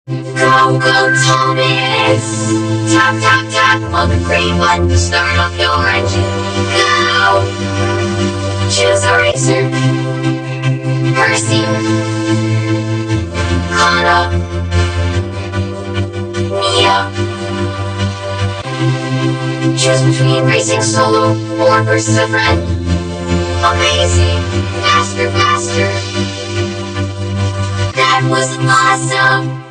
Go, go, Thomas! Tap, tap, tap on the green button to start up your engine. Go! Choose a racer. Percy. Connor. Mia. Choose between racing solo or versus a friend. Amazing! Faster, faster! That was awesome!